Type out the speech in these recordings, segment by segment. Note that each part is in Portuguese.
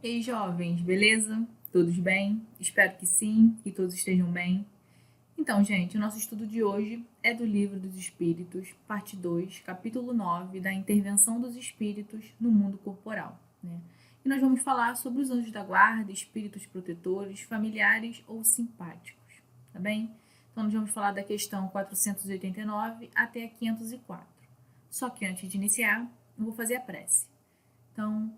Ei, jovens, beleza? Todos bem? Espero que sim, que todos estejam bem. Então, gente, o nosso estudo de hoje é do Livro dos Espíritos, parte 2, capítulo 9, da intervenção dos espíritos no mundo corporal, né? E nós vamos falar sobre os anjos da guarda, espíritos protetores, familiares ou simpáticos, tá bem? Então, nós vamos falar da questão 489 até a 504. Só que antes de iniciar, eu vou fazer a prece. Então,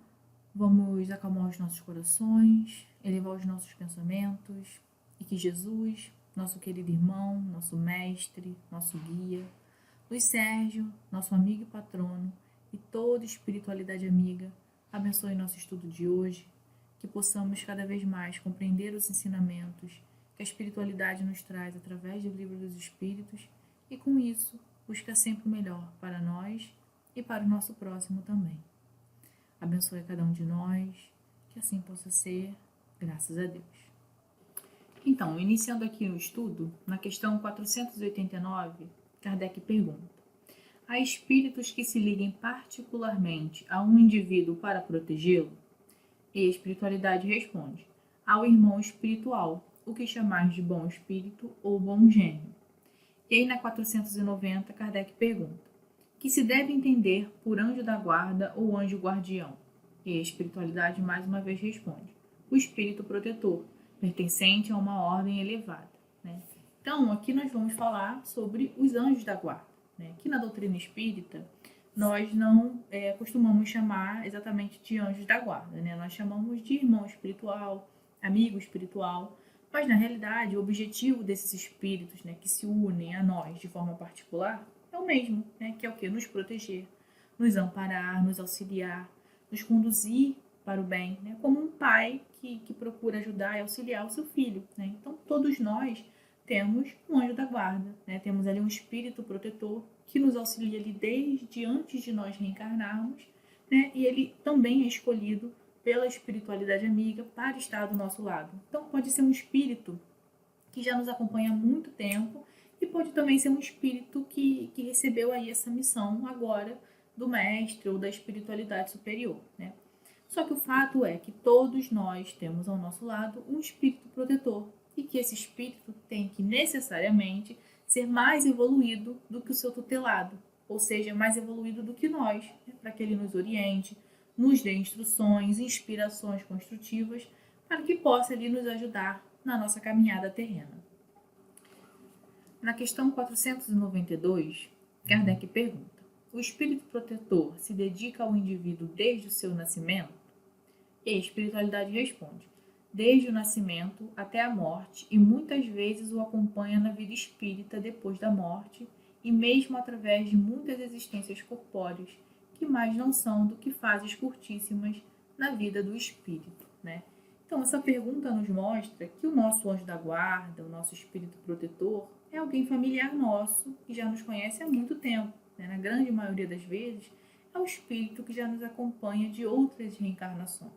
vamos acalmar os nossos corações, elevar os nossos pensamentos e que Jesus, nosso querido irmão, nosso mestre, nosso guia, Luiz Sérgio, nosso amigo e patrono e toda espiritualidade amiga, abençoe nosso estudo de hoje, que possamos cada vez mais compreender os ensinamentos que a espiritualidade nos traz através do Livro dos Espíritos e, com isso, buscar sempre o melhor para nós e para o nosso próximo também. Abençoe cada um de nós, que assim possa ser, graças a Deus. Então, iniciando aqui o estudo, na questão 489, Kardec pergunta: há espíritos que se liguem particularmente a um indivíduo para protegê-lo? E a espiritualidade responde: ao irmão espiritual, o que chamais de bom espírito ou bom gênio. E aí na 490, Kardec pergunta: que se deve entender por anjo da guarda ou anjo guardião? E a espiritualidade mais uma vez responde: o espírito protetor, pertencente a uma ordem elevada, né? Então, aqui nós vamos falar sobre os anjos da guarda, né? Aqui na doutrina espírita, nós não costumamos chamar exatamente de anjos da guarda, né? Nós chamamos de irmão espiritual, amigo espiritual, mas na realidade o objetivo desses espíritos, né, que se unem a nós de forma particular é o mesmo, né, que é o que? Nos proteger, nos amparar, nos auxiliar, nos conduzir para o bem, né, como um pai que procura ajudar e auxiliar o seu filho, né? Então todos nós temos um anjo da guarda, né? Temos ali um espírito protetor que nos auxilia ali desde antes de nós reencarnarmos, né? E ele também é escolhido pela espiritualidade amiga para estar do nosso lado. Então pode ser um espírito que já nos acompanha há muito tempo e pode também ser um espírito que recebeu aí essa missão agora do mestre ou da espiritualidade superior, né? Só que o fato é que todos nós temos ao nosso lado um espírito protetor e que esse espírito tem que necessariamente ser mais evoluído do que o seu tutelado, ou seja, mais evoluído do que nós, né? Para que ele nos oriente, nos dê instruções, inspirações construtivas, para que possa ali nos ajudar na nossa caminhada terrena. Na questão 492, Kardec pergunta: o espírito protetor se dedica ao indivíduo desde o seu nascimento? E a espiritualidade responde: desde o nascimento até a morte, e muitas vezes o acompanha na vida espírita depois da morte, e mesmo através de muitas existências corpóreas, que mais não são do que fases curtíssimas na vida do espírito, né? Então, essa pergunta nos mostra que o nosso anjo da guarda, o nosso espírito protetor, é alguém familiar nosso que já nos conhece há muito tempo, né? Na grande maioria das vezes, é o espírito que já nos acompanha de outras reencarnações.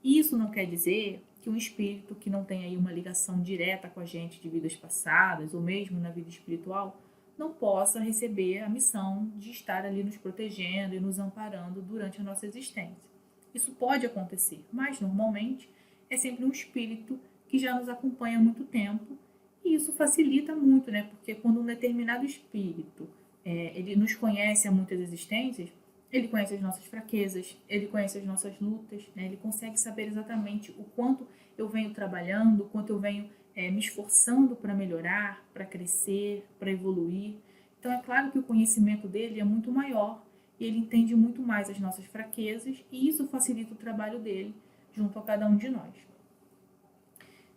Isso não quer dizer que um espírito que não tem aí uma ligação direta com a gente de vidas passadas, ou mesmo na vida espiritual, não possa receber a missão de estar ali nos protegendo e nos amparando durante a nossa existência. Isso pode acontecer, mas normalmente é sempre um espírito que já nos acompanha há muito tempo, e isso facilita muito, né? Porque quando um determinado espírito ele nos conhece há muitas existências, ele conhece as nossas fraquezas, ele conhece as nossas lutas, né? Ele consegue saber exatamente o quanto eu venho trabalhando, o quanto eu venho me esforçando para melhorar, para crescer, para evoluir. Então é claro que o conhecimento dele é muito maior e ele entende muito mais as nossas fraquezas e isso facilita o trabalho dele junto a cada um de nós.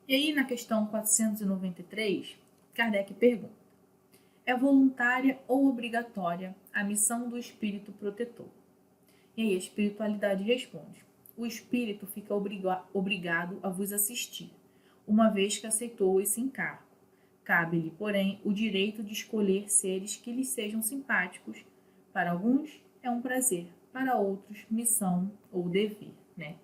E aí na questão 493, Kardec pergunta: é voluntária ou obrigatória a missão do espírito protetor? E aí a espiritualidade responde: o espírito fica obrigado a vos assistir, uma vez que aceitou esse encargo. Cabe-lhe, porém, o direito de escolher seres que lhe sejam simpáticos. Para alguns é um prazer, para outros missão ou dever, né?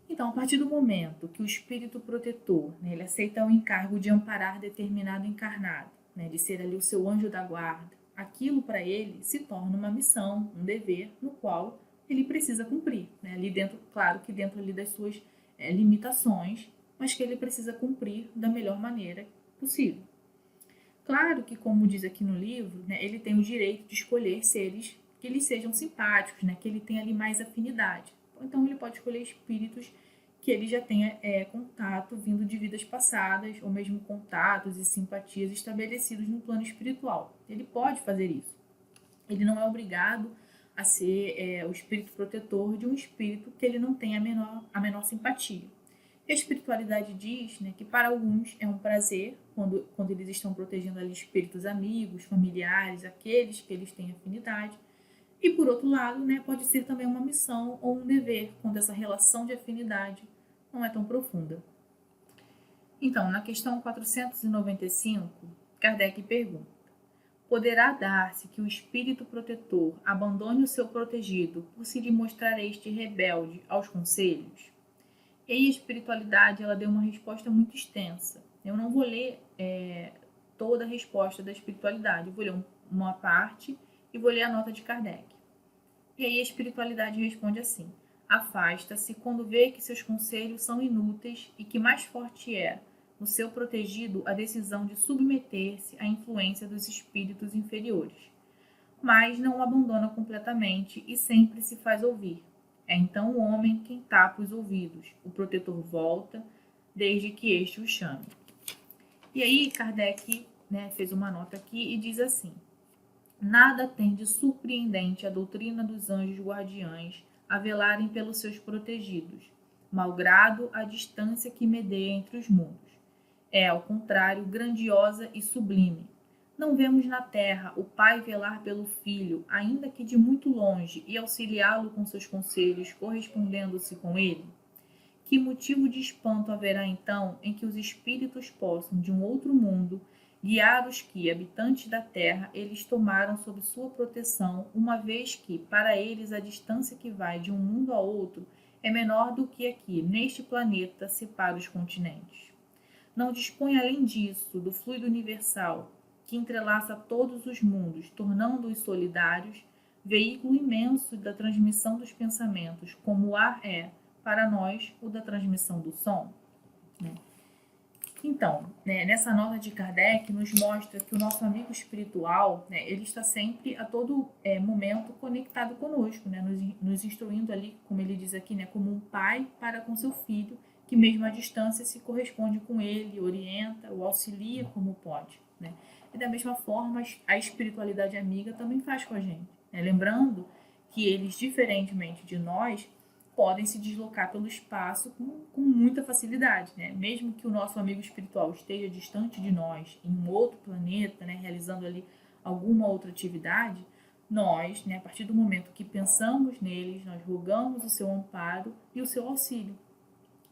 Então, a partir do momento que o espírito protetor, né, ele aceita o encargo de amparar determinado encarnado, né, de ser ali o seu anjo da guarda, aquilo para ele se torna uma missão, um dever, no qual ele precisa cumprir, né? Ali dentro, claro que dentro ali das suas limitações, mas que ele precisa cumprir da melhor maneira possível. Claro que, como diz aqui no livro, né, ele tem o direito de escolher seres que lhe sejam simpáticos, né, que ele tenha ali mais afinidade. Então, ele pode escolher espíritos que ele já tenha contato vindo de vidas passadas, ou mesmo contatos e simpatias estabelecidos no plano espiritual. Ele pode fazer isso. Ele não é obrigado a ser o espírito protetor de um espírito que ele não tenha a menor simpatia. E a espiritualidade diz, né, que para alguns é um prazer quando eles estão protegendo ali espíritos amigos, familiares, aqueles que eles têm afinidade. E por outro lado, né, pode ser também uma missão ou um dever quando essa relação de afinidade não é tão profunda. Então, na questão 495, Kardec pergunta: poderá dar-se que o espírito protetor abandone o seu protegido por se lhe mostrar este rebelde aos conselhos? E aí a espiritualidade ela deu uma resposta muito extensa. Eu não vou ler toda a resposta da espiritualidade, eu vou ler uma parte e vou ler a nota de Kardec. E aí a espiritualidade responde assim: afasta-se quando vê que seus conselhos são inúteis e que mais forte é no seu protegido a decisão de submeter-se à influência dos espíritos inferiores. Mas não o abandona completamente e sempre se faz ouvir. É então o homem quem tapa os ouvidos. O protetor volta, desde que este o chame. E aí Kardec, né, fez uma nota aqui e diz assim: nada tem de surpreendente a doutrina dos anjos guardiães a velarem pelos seus protegidos, malgrado a distância que medeia entre os mundos. É, ao contrário, grandiosa e sublime. Não vemos na terra o pai velar pelo filho, ainda que de muito longe, e auxiliá-lo com seus conselhos, correspondendo-se com ele? Que motivo de espanto haverá então em que os espíritos possam, de um outro mundo, guiar os que, habitantes da terra, eles tomaram sob sua proteção, uma vez que, para eles, a distância que vai de um mundo a outro é menor do que aqui, neste planeta, separa os continentes? Não dispõe, além disso, do fluido universal, que entrelaça todos os mundos, tornando-os solidários, veículo imenso da transmissão dos pensamentos, como o ar é, para nós, o da transmissão do som? Né? Então, né, nessa nota de Kardec nos mostra que o nosso amigo espiritual, né, ele está sempre a todo momento conectado conosco, né, nos instruindo ali, como ele diz aqui, né, como um pai para com seu filho, que mesmo à distância se corresponde com ele, orienta, o auxilia como pode. Né? E da mesma forma, a espiritualidade amiga também faz com a gente. Né? Lembrando que eles, diferentemente de nós, podem se deslocar pelo espaço com muita facilidade, né? Mesmo que o nosso amigo espiritual esteja distante de nós, em um outro planeta, né, realizando ali alguma outra atividade, nós, né, a partir do momento que pensamos neles, nós rogamos o seu amparo e o seu auxílio.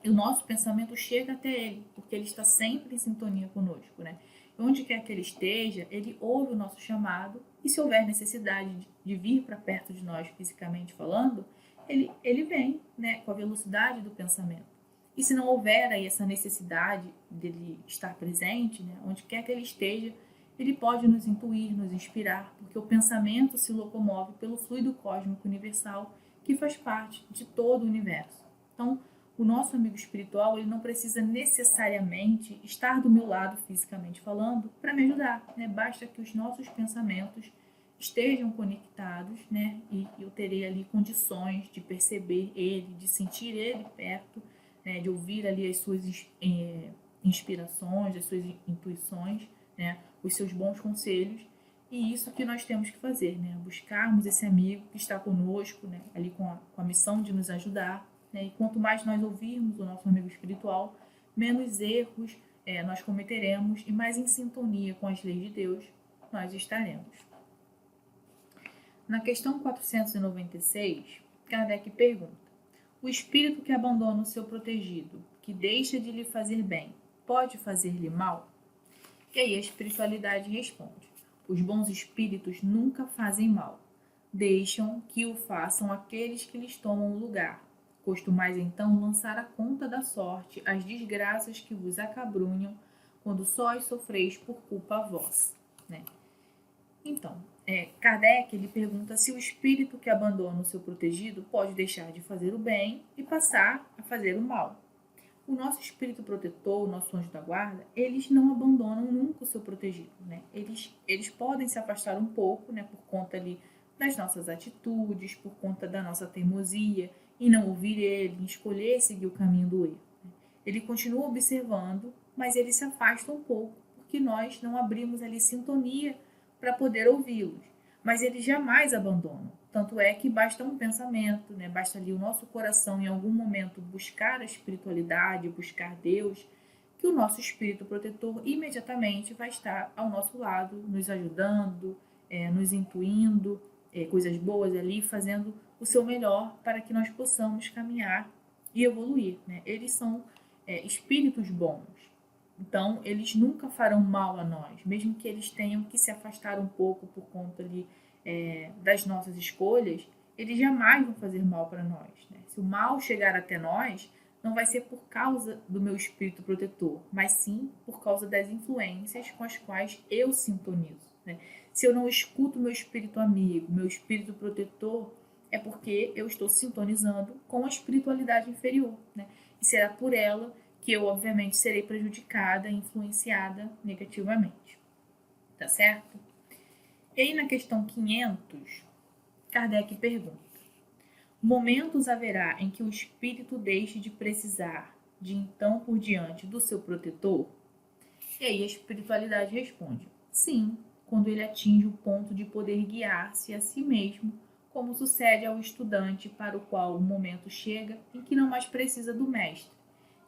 E o nosso pensamento chega até ele, porque ele está sempre em sintonia conosco, né? Onde quer que ele esteja, ele ouve o nosso chamado e se houver necessidade de vir para perto de nós, fisicamente falando, ele vem, né, com a velocidade do pensamento. E se não houver aí essa necessidade dele estar presente, né, onde quer que ele esteja, ele pode nos intuir, nos inspirar, porque o pensamento se locomove pelo fluido cósmico universal que faz parte de todo o universo. Então, o nosso amigo espiritual, ele não precisa necessariamente estar do meu lado, fisicamente falando, para me ajudar, né? Basta que os nossos pensamentos estejam conectados, né? E eu terei ali condições de perceber ele, de sentir ele perto, né? De ouvir ali as suas inspirações, as suas intuições, né? Os seus bons conselhos. E isso que nós temos que fazer, né? Buscarmos esse amigo que está conosco, né? Ali com a missão de nos ajudar. Né? E quanto mais nós ouvirmos o nosso amigo espiritual, menos erros nós cometeremos e mais em sintonia com as leis de Deus nós estaremos. Na questão 496, Kardec pergunta: o espírito que abandona o seu protegido, que deixa de lhe fazer bem, pode fazer-lhe mal? E aí a espiritualidade responde: os bons espíritos nunca fazem mal, deixam que o façam aqueles que lhes tomam o lugar. Costumais então lançar à conta da sorte as desgraças que vos acabrunham, quando só as sofreis por culpa vossa. Né? Então, Kardec ele pergunta se o espírito que abandona o seu protegido pode deixar de fazer o bem e passar a fazer o mal. O nosso espírito protetor, o nosso anjo da guarda, eles não abandonam nunca o seu protegido, né? Eles podem se afastar um pouco, né, por conta ali das nossas atitudes, por conta da nossa teimosia, em não ouvir ele, em escolher seguir o caminho do erro. Ele continua observando, mas ele se afasta um pouco, porque nós não abrimos ali sintonia para poder ouvi-los. Mas eles jamais abandonam. Tanto é que basta um pensamento, né? Basta ali o nosso coração em algum momento buscar a espiritualidade, buscar Deus, que o nosso espírito protetor imediatamente vai estar ao nosso lado, nos ajudando, nos intuindo, coisas boas ali, fazendo o seu melhor para que nós possamos caminhar e evoluir, né? Eles são espíritos bons. Então, eles nunca farão mal a nós, mesmo que eles tenham que se afastar um pouco por conta ali, das nossas escolhas, eles jamais vão fazer mal para nós, né? Se o mal chegar até nós, não vai ser por causa do meu espírito protetor, mas sim por causa das influências com as quais eu sintonizo, né? Se eu não escuto meu espírito amigo, meu espírito protetor, é porque eu estou sintonizando com a espiritualidade inferior, né? E será por ela que eu, obviamente, serei prejudicada, influenciada negativamente. Tá certo? E aí, na questão 500, Kardec pergunta: momentos haverá em que o espírito deixe de precisar, de então por diante, do seu protetor? E aí a espiritualidade responde: sim, quando ele atinge o ponto de poder guiar-se a si mesmo, como sucede ao estudante para o qual o momento chega em que não mais precisa do mestre.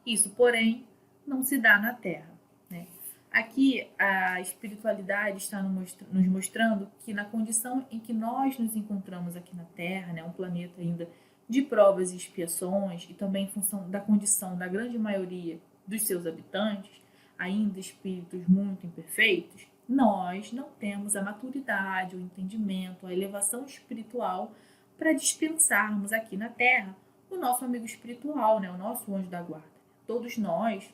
Isso, porém, não se dá na Terra, né? Aqui, a espiritualidade está nos mostrando que na condição em que nós nos encontramos aqui na Terra, né, um planeta ainda de provas e expiações, e também em função da condição da grande maioria dos seus habitantes, ainda espíritos muito imperfeitos, nós não temos a maturidade, o entendimento, a elevação espiritual para dispensarmos aqui na Terra o nosso amigo espiritual, né, o nosso anjo da guarda. Todos nós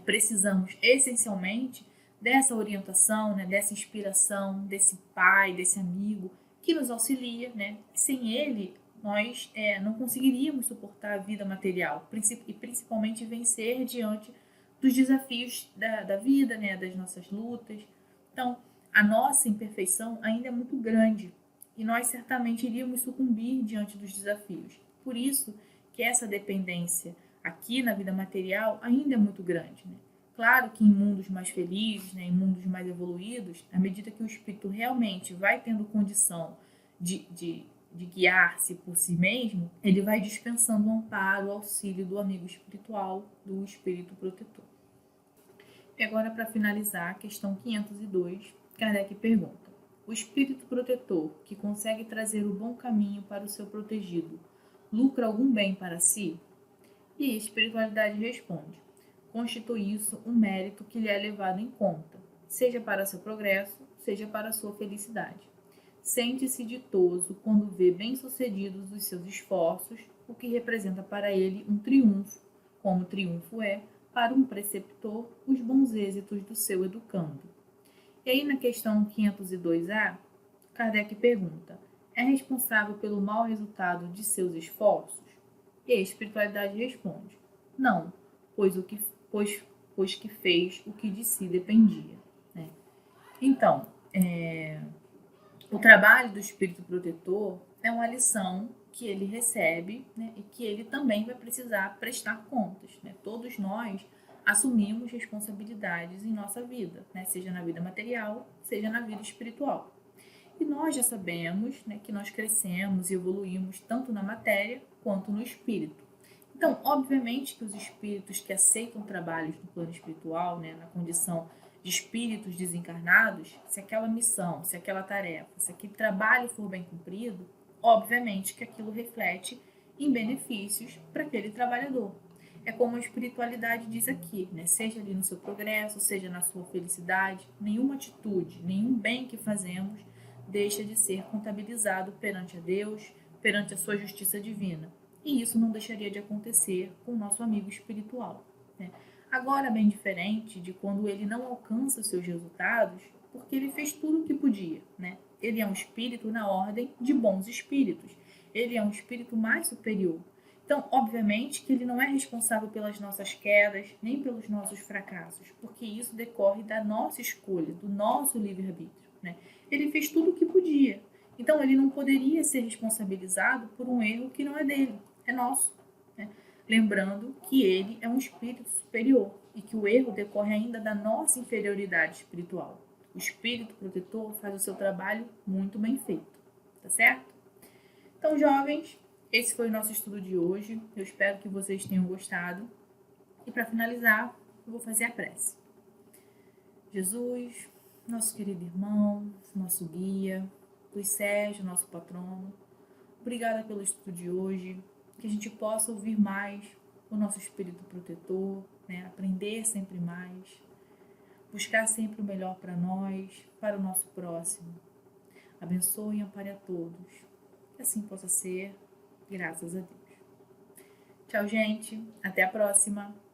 precisamos essencialmente dessa orientação, né, dessa inspiração, desse pai, desse amigo que nos auxilia, né? Sem ele, nós não conseguiríamos suportar a vida material e principalmente vencer diante dos desafios da vida, né, das nossas lutas. Então, a nossa imperfeição ainda é muito grande e nós certamente iríamos sucumbir diante dos desafios. Por isso que essa dependência aqui na vida material ainda é muito grande, né? Claro que em mundos mais felizes, né, em mundos mais evoluídos, à medida que o espírito realmente vai tendo condição de guiar-se por si mesmo, ele vai dispensando o amparo, o auxílio do amigo espiritual, do espírito protetor. E agora, para finalizar, a questão 502, Kardec pergunta: o espírito protetor, que consegue trazer o bom caminho para o seu protegido, lucra algum bem para si? E a espiritualidade responde: constitui isso um mérito que lhe é levado em conta, seja para seu progresso, seja para sua felicidade. Sente-se ditoso quando vê bem-sucedidos os seus esforços, o que representa para ele um triunfo, como triunfo é, para um preceptor, os bons êxitos do seu educando. E aí, na questão 502A, Kardec pergunta: é responsável pelo mau resultado de seus esforços? E a espiritualidade responde: não, pois que fez o que de si dependia, né? Então, o trabalho do espírito protetor é uma lição que ele recebe, né, e que ele também vai precisar prestar contas, né? Todos nós assumimos responsabilidades em nossa vida, né? Seja na vida material, seja na vida espiritual. E nós já sabemos, né, que nós crescemos e evoluímos tanto na matéria quanto no espírito. Então, obviamente que os espíritos que aceitam trabalhos no plano espiritual, né, na condição de espíritos desencarnados, se aquela missão, se aquela tarefa, se aquele trabalho for bem cumprido, obviamente que aquilo reflete em benefícios para aquele trabalhador. É como a espiritualidade diz aqui, né? Seja ali no seu progresso, seja na sua felicidade, nenhuma atitude, nenhum bem que fazemos deixa de ser contabilizado perante a Deus, perante a sua justiça divina. E isso não deixaria de acontecer com o nosso amigo espiritual, né? Agora, bem diferente de quando ele não alcança seus resultados, porque ele fez tudo o que podia, né? ele é um espírito na ordem de bons espíritos. Ele é um espírito mais superior. Então, obviamente que ele não é responsável pelas nossas quedas, nem pelos nossos fracassos, porque isso decorre da nossa escolha, do nosso livre-arbítrio, né? Ele fez tudo o que podia. Então, ele não poderia ser responsabilizado por um erro que não é dele, é nosso, né? Lembrando que ele é um espírito superior e que o erro decorre ainda da nossa inferioridade espiritual. O espírito protetor faz o seu trabalho muito bem feito, tá certo? Então, jovens, esse foi o nosso estudo de hoje. Eu espero que vocês tenham gostado. E para finalizar, eu vou fazer a prece. Jesus, nosso querido irmão, nosso guia, Luiz Sérgio, nosso patrono, obrigada pelo estudo de hoje. Que a gente possa ouvir mais o nosso espírito protetor, né? Aprender sempre mais, buscar sempre o melhor para nós, para o nosso próximo. Abençoe e ampare a todos. Que assim possa ser, graças a Deus. Tchau, gente. Até a próxima.